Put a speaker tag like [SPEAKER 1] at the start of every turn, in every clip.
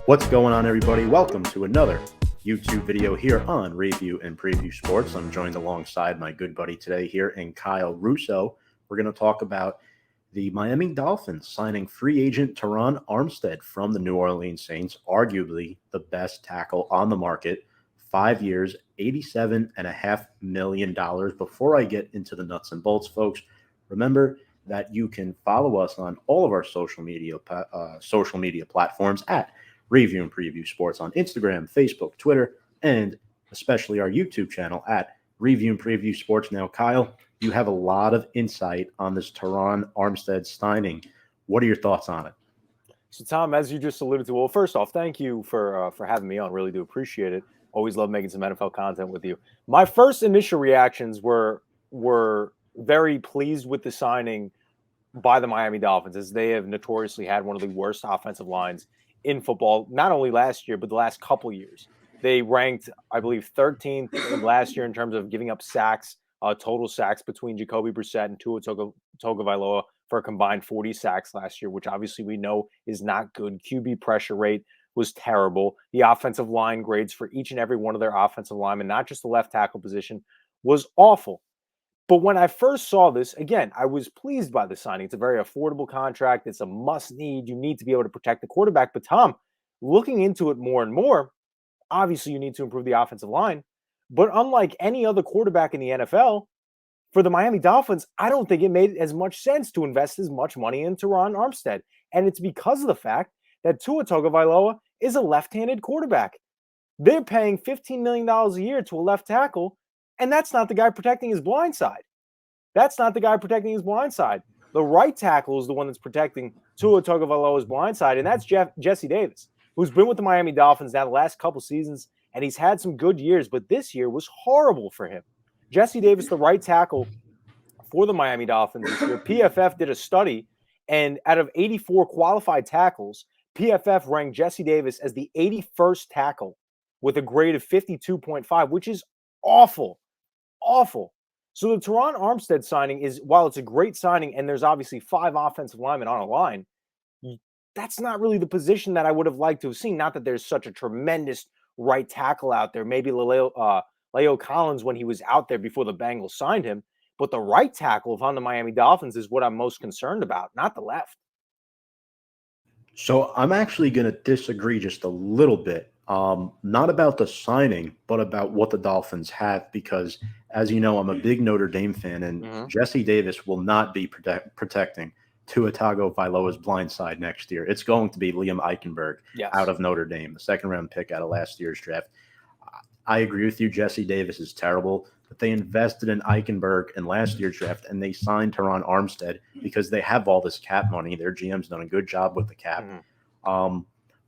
[SPEAKER 1] What's going on, everybody? Welcome to another YouTube video here on Review and Preview Sports. I'm joined alongside my good buddy today here in Kyle Russo. We're going to talk about the Miami Dolphins signing free agent Terron Armstead from the New Orleans Saints, arguably the best tackle on the market. 5 years, $87.5 million. Before I get into the nuts and bolts, folks, remember that you can follow us on all of our social media platforms at Review and Preview Sports on Instagram, Facebook, Twitter, and especially our YouTube channel at Review and Preview Sports. Now, Kyle, you have a lot of insight on this Terron Armstead signing. What are your thoughts on it?
[SPEAKER 2] So, Tom, as you just alluded to, well, first off, thank you for having me on. Really do appreciate it. Always love making some NFL content with you. My first initial reactions were very pleased with the signing by the Miami Dolphins, as they have notoriously had one of the worst offensive lines in football, not only last year, but the last couple years. They ranked, I believe, 13th last year in terms of giving up sacks, total sacks between Jacoby Brissett and Tua Tagovailoa for a combined 40 sacks last year, which obviously we know is not good. QB pressure rate was terrible. The offensive line grades for each and every one of their offensive linemen, not just the left tackle position, was awful. But when I first saw this, again, I was pleased by the signing. It's a very affordable contract. It's a must need. You need to be able to protect the quarterback. But Tom, looking into it more and more, obviously you need to improve the offensive line. But unlike any other quarterback in the NFL, for the Miami Dolphins, I don't think it made as much sense to invest as much money into Terron Armstead. And it's because of the fact that Tua Tagovailoa is a left-handed quarterback. They're paying $15 million a year to a left tackle, and that's not the guy protecting his blind side. The right tackle is the one that's protecting Tua Tagovailoa's blind side, and that's Jesse Davis, who's been with the Miami Dolphins now the last couple seasons, and he's had some good years, but this year was horrible for him. Jesse Davis, the right tackle for the Miami Dolphins this year, PFF did a study, and out of 84 qualified tackles, PFF ranked Jesse Davis as the 81st tackle with a grade of 52.5, which is awful. So the Terron Armstead signing is, while it's a great signing, and there's obviously 5 offensive linemen on a line, that's not really the position that I would have liked to have seen. Not that there's such a tremendous right tackle out there. Maybe Leo Collins when he was out there before the Bengals signed him. But the right tackle on the Miami Dolphins is what I'm most concerned about, not the left.
[SPEAKER 1] So I'm actually going to disagree just a little bit. Not about the signing, but about what the Dolphins have, because as you know, I'm a big Notre Dame fan, and Jesse Davis will not be protecting Tua Tagovailoa's blind side next year. It's going to be Liam Eichenberg out of Notre Dame, the second-round pick out of last year's draft. I agree with you. Jesse Davis is terrible, but they invested in Eichenberg in last year's draft, and they signed Terron Armstead because they have all this cap money. Their GM's done a good job with the cap.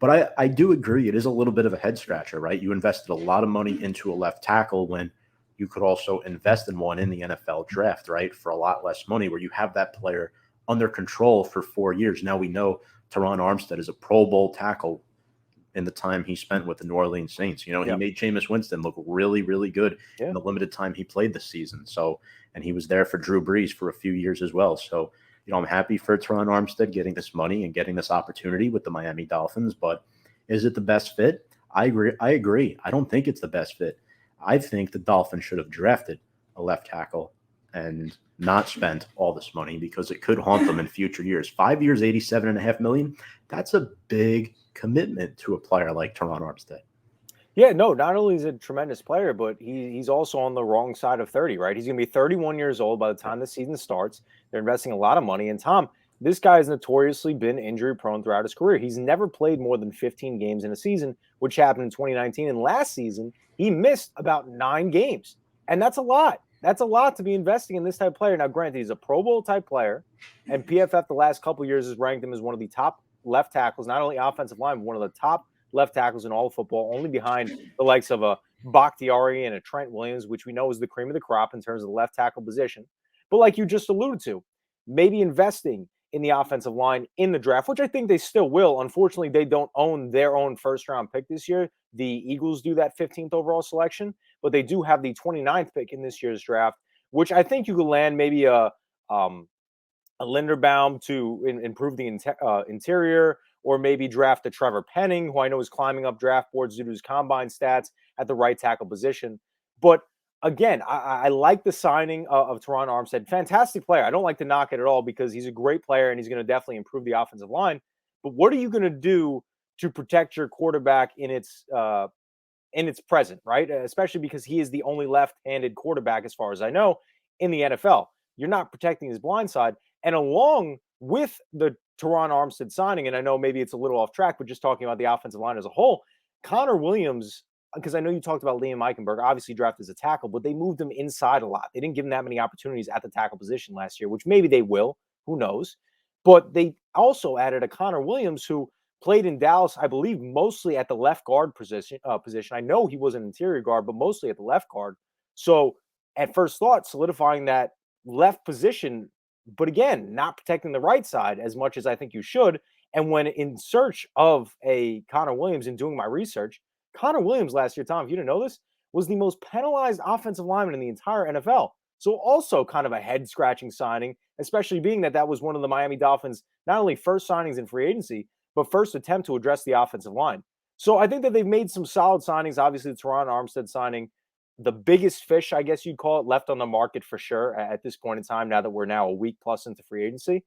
[SPEAKER 1] But I do agree. It is a little bit of a head scratcher, right? You invested a lot of money into a left tackle when you could also invest in one in the NFL draft, right? For a lot less money, where you have that player under control for 4 years. Now we know Terron Armstead is a Pro Bowl tackle in the time he spent with the New Orleans Saints. You know, he made Jameis Winston look really, really good in the limited time he played this season. So, and he was there for Drew Brees for a few years as well. So, you know, I'm happy for Terron Armstead getting this money and getting this opportunity with the Miami Dolphins, but is it the best fit? I agree. I don't think it's the best fit. I think the Dolphins should have drafted a left tackle and not spent all this money, because it could haunt them in future years. 5 years, $87.5 million. That's a big commitment to a player like Terron Armstead.
[SPEAKER 2] Yeah, no, not only is he a tremendous player, but he's also on the wrong side of 30, right? He's going to be 31 years old by the time the season starts. They're investing a lot of money. And Tom, this guy has notoriously been injury prone throughout his career. He's never played more than 15 games in a season, which happened in 2019. And last season, he missed about 9 games. And that's a lot. That's a lot to be investing in this type of player. Now, granted, he's a Pro Bowl type player, and PFF the last couple of years has ranked him as one of the top left tackles, not only offensive line, but one of the top left tackles in all of football, only behind the likes of a Bakhtiari and a Trent Williams, which we know is the cream of the crop in terms of the left tackle position. But like you just alluded to, maybe investing in the offensive line in the draft, which I think they still will. Unfortunately, they don't own their own first-round pick this year. The Eagles do that 15th overall selection, but they do have the 29th pick in this year's draft, which I think you could land maybe a Linderbaum to improve the interior, or maybe draft a Trevor Penning, who I know is climbing up draft boards due to his combine stats at the right tackle position. But again, I like the signing of Terron Armstead. Fantastic player. I don't like to knock it at all because he's a great player and he's going to definitely improve the offensive line. But what are you going to do to protect your quarterback in its present, right? Especially because he is the only left-handed quarterback, as far as I know, in the NFL. You're not protecting his blind side. And along with the Terron Armstead signing, and I know maybe it's a little off track, but just talking about the offensive line as a whole, Connor Williams, because I know you talked about Liam Eichenberg, obviously drafted as a tackle, but they moved him inside a lot. They didn't give him that many opportunities at the tackle position last year, which maybe they will. Who knows? But they also added a Connor Williams who played in Dallas, I believe, mostly at the left guard position. I know he was an interior guard, but mostly at the left guard. So at first thought, solidifying that left position, but again, not protecting the right side as much as I think you should. And when in search of a Connor Williams and doing my research, Connor Williams last year, Tom, if you didn't know this, was the most penalized offensive lineman in the entire NFL. So also kind of a head-scratching signing, especially being that was one of the Miami Dolphins' not only first signings in free agency, but first attempt to address the offensive line. So I think that they've made some solid signings. Obviously, the Terron Armstead signing, the biggest fish, I guess you'd call it, left on the market for sure at this point in time, now that we're now a week plus into free agency.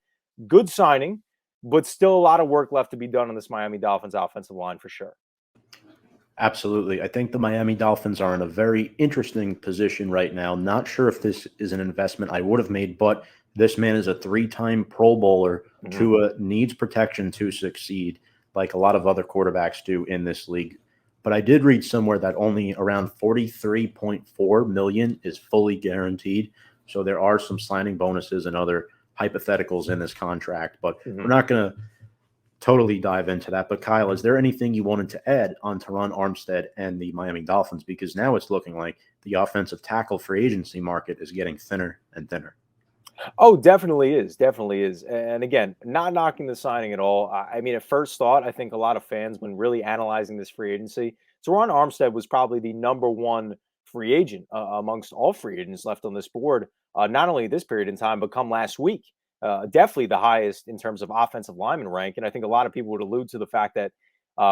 [SPEAKER 2] Good signing, but still a lot of work left to be done on this Miami Dolphins offensive line for sure.
[SPEAKER 1] Absolutely. I think the Miami Dolphins are in a very interesting position right now. Not sure if this is an investment I would have made, but this man is a 3-time Pro Bowler. Tua needs protection to succeed, like a lot of other quarterbacks do in this league. But I did read somewhere that only around $43.4 million is fully guaranteed. So there are some signing bonuses and other hypotheticals in this contract, but we're not going to totally dive into that. But Kyle, is there anything you wanted to add on Terron Armstead and the Miami Dolphins? Because now it's looking like the offensive tackle free agency market is getting thinner and thinner.
[SPEAKER 2] Oh, definitely is. Definitely is. And again, not knocking the signing at all. I mean, at first thought, I think a lot of fans, when really analyzing this free agency, Terron Armstead was probably the number one free agent amongst all free agents left on this board, not only this period in time, but come last week. Definitely the highest in terms of offensive lineman rank. And I think a lot of people would allude to the fact that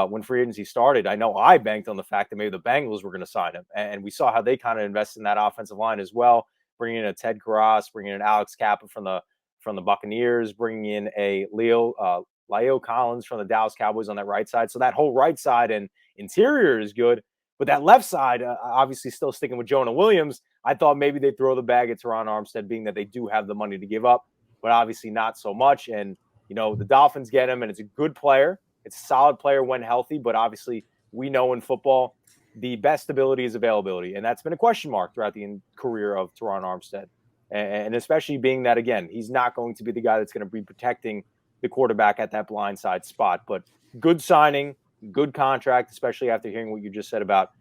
[SPEAKER 2] when free agency started, I know I banked on the fact that maybe the Bengals were going to sign him. And we saw how they kind of invested in that offensive line as well, bringing in a Ted Karras, bringing in Alex Kappa from the Buccaneers, bringing in a La'el Collins from the Dallas Cowboys on that right side. So that whole right side and interior is good. But that left side, obviously still sticking with Jonah Williams, I thought maybe they'd throw the bag at Terron Armstead, being that they do have the money to give up, but obviously not so much. And, the Dolphins get him, and it's a good player. It's a solid player when healthy, but obviously we know in football the best ability is availability, and that's been a question mark throughout the career of Terron Armstead. And especially being that, again, he's not going to be the guy that's going to be protecting the quarterback at that blindside spot. But good signing, good contract, especially after hearing what you just said about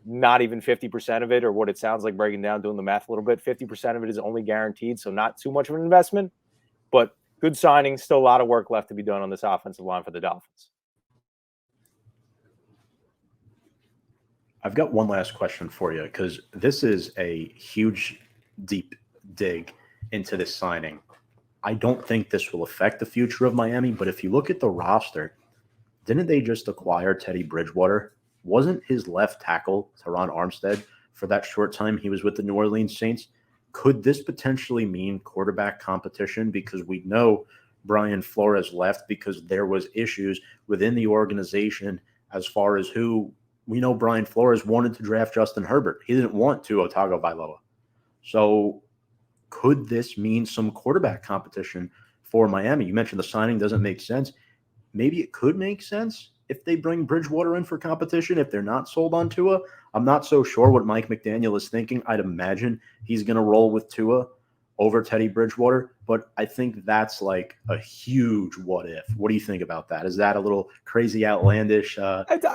[SPEAKER 2] not even 50% of it, or what it sounds like, breaking down, doing the math a little bit. 50% of it is only guaranteed, so not too much of an investment. But good signing, still a lot of work left to be done on this offensive line for the Dolphins.
[SPEAKER 1] I've got one last question for you, because this is a huge, deep dig into this signing. I don't think this will affect the future of Miami, but if you look at the roster, didn't they just acquire Teddy Bridgewater? Wasn't his left tackle, Terron Armstead, for that short time he was with the New Orleans Saints? Could this potentially mean quarterback competition? Because we know Brian Flores left because there was issues within the organization as far as who – we know Brian Flores wanted to draft Justin Herbert. He didn't want Tua Tagovailoa. So could this mean some quarterback competition for Miami? You mentioned the signing doesn't make sense. Maybe it could make sense if they bring Bridgewater in for competition, if they're not sold on Tua. I'm not so sure what Mike McDaniel is thinking. I'd imagine he's going to roll with Tua over Teddy Bridgewater, but I think that's like a huge what if. What do you think about that? Is that a little crazy, outlandish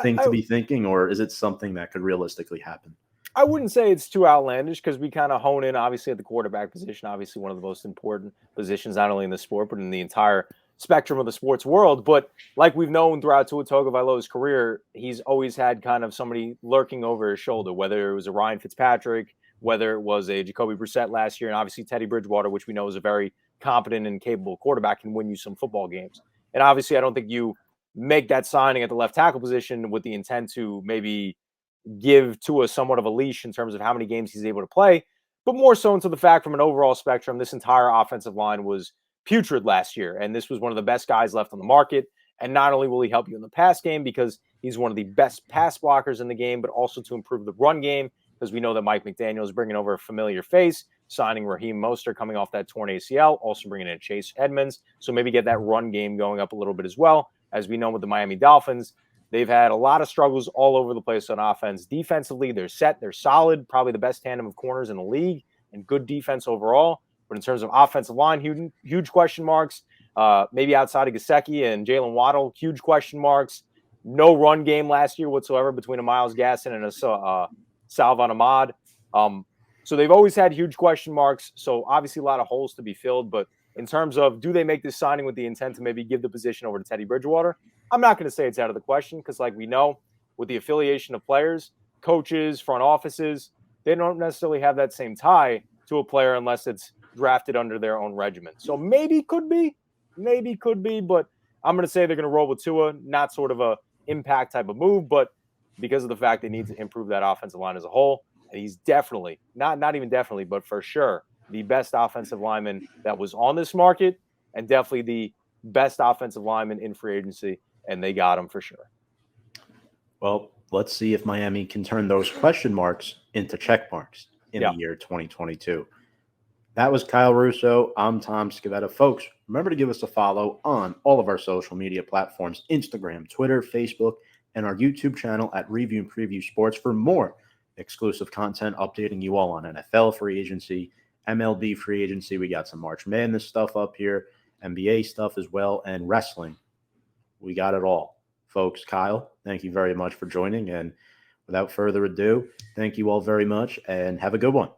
[SPEAKER 1] thing to be thinking, or is it something that could realistically happen?
[SPEAKER 2] I wouldn't say it's too outlandish, because we kind of hone in, obviously, at the quarterback position, obviously one of the most important positions, not only in the sport, but in the entire spectrum of the sports world. But like we've known throughout Tua Tagovailoa's career, he's always had kind of somebody lurking over his shoulder, whether it was a Ryan Fitzpatrick, whether it was a Jacoby Brissett last year, and obviously Teddy Bridgewater, which we know is a very competent and capable quarterback, can win you some football games. And obviously, I don't think you make that signing at the left tackle position with the intent to maybe give Tua somewhat of a leash in terms of how many games he's able to play, but more so into the fact from an overall spectrum, this entire offensive line was putrid last year, and this was one of the best guys left on the market. And not only will he help you in the pass game because he's one of the best pass blockers in the game, but also to improve the run game because we know that Mike McDaniel is bringing over a familiar face, signing Raheem Mostert coming off that torn ACL, also bringing in Chase Edmonds. So maybe get that run game going up a little bit as well. As we know with the Miami Dolphins, they've had a lot of struggles all over the place on offense. Defensively, they're set, they're solid, probably the best tandem of corners in the league and good defense overall. But in terms of offensive line, huge question marks. Maybe outside of Gesicki and Jalen Waddle, huge question marks. No run game last year whatsoever between a Myles Gaskin and a Salvon Ahmad. So they've always had huge question marks. So obviously a lot of holes to be filled. But in terms of do they make this signing with the intent to maybe give the position over to Teddy Bridgewater, I'm not going to say it's out of the question because like we know with the affiliation of players, coaches, front offices, they don't necessarily have that same tie to a player unless it's drafted under their own regimen. So maybe could be, but I'm going to say they're going to roll with Tua, not sort of a impact type of move, but because of the fact they need to improve that offensive line as a whole. And he's definitely, not even definitely, but for sure, the best offensive lineman that was on this market and definitely the best offensive lineman in free agency, and they got him for sure.
[SPEAKER 1] Well, let's see if Miami can turn those question marks into check marks in the year 2022. That was Kyle Russo. I'm Tom Scavetta. Folks, remember to give us a follow on all of our social media platforms, Instagram, Twitter, Facebook, and our YouTube channel at Review and Preview Sports for more exclusive content updating you all on NFL free agency, MLB free agency. We got some March Madness stuff up here, NBA stuff as well, and wrestling. We got it all. Folks, Kyle, thank you very much for joining. And without further ado, thank you all very much and have a good one.